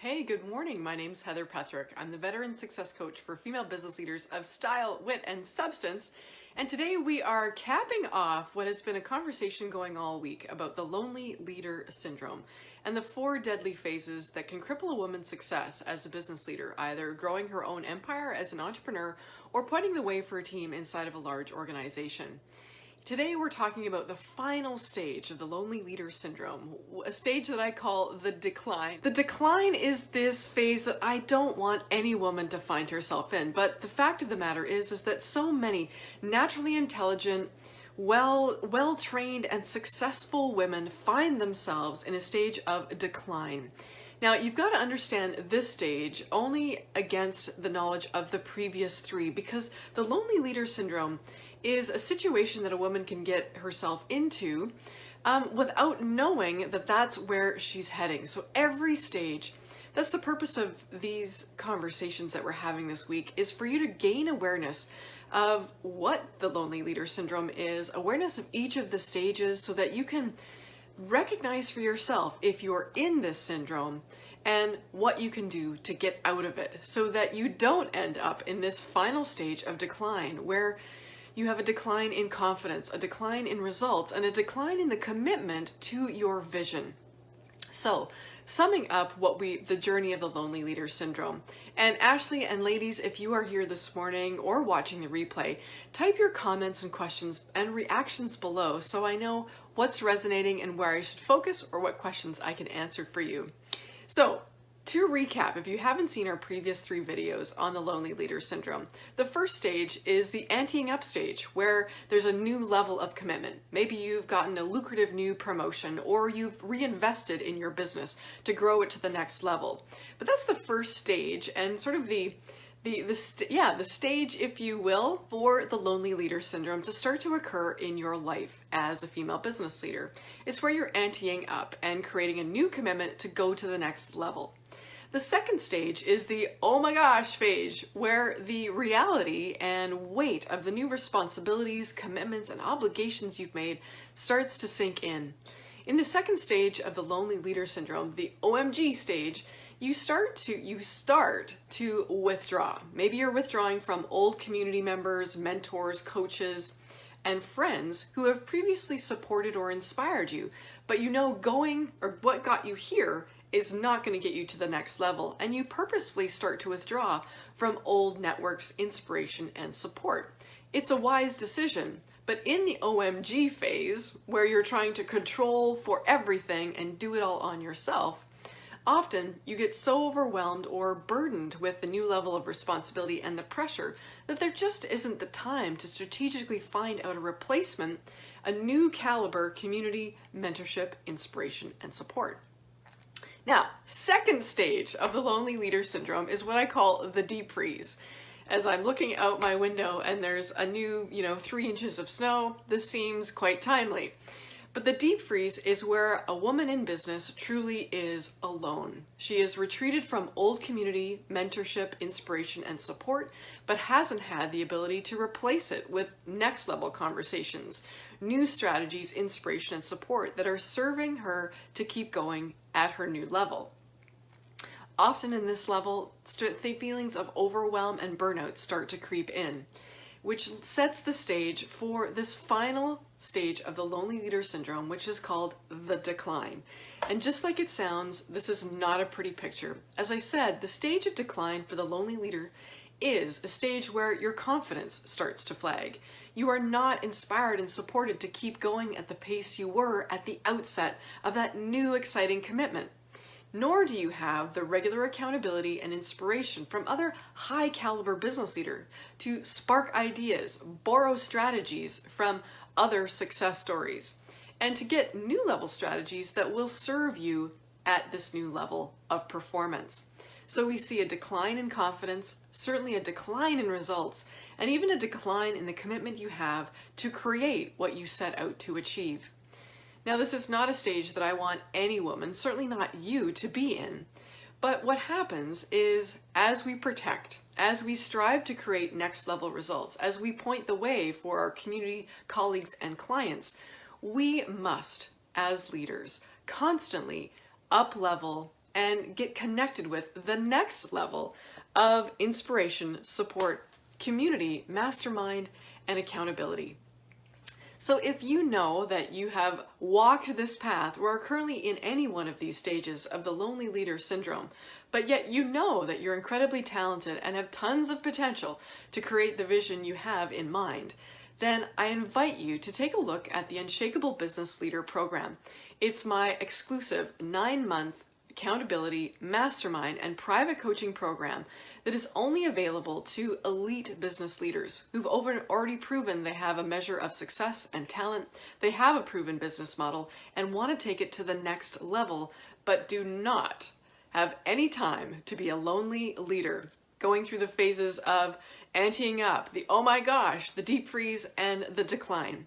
Hey, good morning. My name's Heather Petherick. I'm the Veteran Success Coach for female business leaders of style, wit, and substance. And today we are capping off what has been a conversation going all week about the lonely leader syndrome and the 4 deadly phases that can cripple a woman's success as a business leader, either growing her own empire as an entrepreneur or pointing the way for a team inside of a large organization. Today we're talking about the final stage of the lonely leader syndrome, a stage that I call the decline. The decline is this phase that I don't want any woman to find herself in, but the fact of the matter is that so many naturally intelligent, well-trained and successful women find themselves in a stage of decline. Now, you've got to understand this stage only against the knowledge of the previous 3, because the lonely leader syndrome is a situation that a woman can get herself into without knowing that that's where she's heading. So every stage, that's the purpose of these conversations that we're having this week, is for you to gain awareness of what the lonely leader syndrome is, awareness of each of the stages, so that you can recognize for yourself if you're in this syndrome and what you can do to get out of it, so that you don't end up in this final stage of decline where you have a decline in confidence, a decline in results, and a decline in the commitment to your vision. So, summing up the journey of the lonely leader syndrome. And Ashley and ladies, if you are here this morning or watching the replay, type your comments and questions and reactions below so I know what's resonating and where I should focus or what questions I can answer for you. So, to recap, if you haven't seen our previous 3 videos on the lonely leader syndrome, the first stage is the anteing up stage, where there's a new level of commitment. Maybe you've gotten a lucrative new promotion, or you've reinvested in your business to grow it to the next level. But that's the first stage, and sort of the stage, if you will, for the lonely leader syndrome to start to occur in your life as a female business leader. It's where you're anteing up and creating a new commitment to go to the next level. The second stage is the oh my gosh phase, where the reality and weight of the new responsibilities, commitments, and obligations you've made starts to sink in. In the second stage of the lonely leader syndrome, the OMG stage, you start to withdraw. Maybe you're withdrawing from old community members, mentors, coaches, and friends who have previously supported or inspired you, but you know what got you here is not going to get you to the next level, and you purposefully start to withdraw from old networks, inspiration, and support. It's a wise decision, but in the OMG phase, where you're trying to control for everything and do it all on yourself, often you get so overwhelmed or burdened with the new level of responsibility and the pressure that there just isn't the time to strategically find out a replacement, a new caliber community, mentorship, inspiration, and support. Now, second stage of the lonely leader syndrome is what I call the deep freeze. As I'm looking out my window and there's a new, 3 inches of snow, this seems quite timely. But the deep freeze is where a woman in business truly is alone. She has retreated from old community, mentorship, inspiration, and support, but hasn't had the ability to replace it with next level conversations, new strategies, inspiration, and support that are serving her to keep going at her new level. Often in this level, the feelings of overwhelm and burnout start to creep in, which sets the stage for this final stage of the lonely leader syndrome, which is called the decline. And just like it sounds, this is not a pretty picture. As I said, the stage of decline for the lonely leader is a stage where your confidence starts to flag. You are not inspired and supported to keep going at the pace you were at the outset of that new exciting commitment. Nor do you have the regular accountability and inspiration from other high caliber business leaders to spark ideas, borrow strategies from other success stories, and to get new level strategies that will serve you at this new level of performance. So we see a decline in confidence, certainly a decline in results, and even a decline in the commitment you have to create what you set out to achieve. Now, this is not a stage that I want any woman, certainly not you, to be in. But what happens is, as we protect, as we strive to create next level results, as we point the way for our community, colleagues, and clients, we must, as leaders, constantly up-level and get connected with the next level of inspiration, support, community, mastermind, and accountability. So if you know that you have walked this path or are currently in any one of these stages of the lonely leader syndrome, but yet you know that you're incredibly talented and have tons of potential to create the vision you have in mind, then I invite you to take a look at the Unshakable Business Leader program. It's my exclusive 9-month accountability, mastermind, and private coaching program that is only available to elite business leaders who've already proven they have a measure of success and talent, they have a proven business model, and want to take it to the next level, but do not have any time to be a lonely leader, going through the phases of anteing up, the oh my gosh, the deep freeze, and the decline.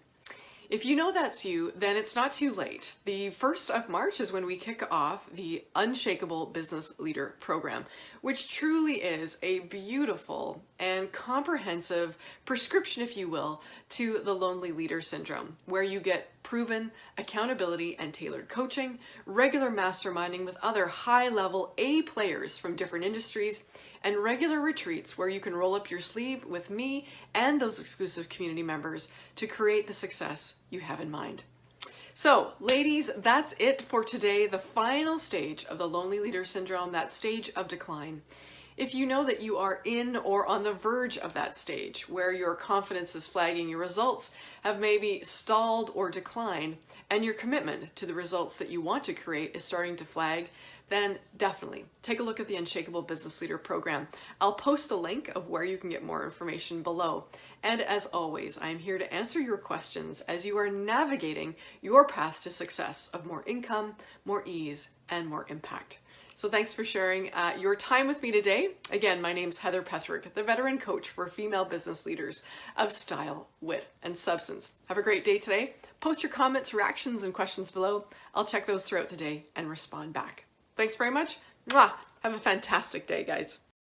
If you know that's you, then it's not too late. The 1st of March is when we kick off the Unshakable Business Leader program, which truly is a beautiful and comprehensive prescription, if you will, to the lonely leader syndrome, where you get proven accountability and tailored coaching, regular masterminding with other high-level A players from different industries, and regular retreats where you can roll up your sleeve with me and those exclusive community members to create the success you have in mind. So, ladies, that's it for today, the final stage of the lonely leader syndrome, that stage of decline. If you know that you are in or on the verge of that stage where your confidence is flagging, your results have maybe stalled or declined, and your commitment to the results that you want to create is starting to flag, then definitely take a look at the Unshakable Business Leader program. I'll post a link of where you can get more information below. And as always, I am here to answer your questions as you are navigating your path to success of more income, more ease, and more impact. So thanks for sharing your time with me today. Again, my name's Heather Petherick, the veteran coach for female business leaders of style, wit, and substance. Have a great day today. Post your comments, reactions, and questions below. I'll check those throughout the day and respond back. Thanks very much. Mwah! Have a fantastic day, guys.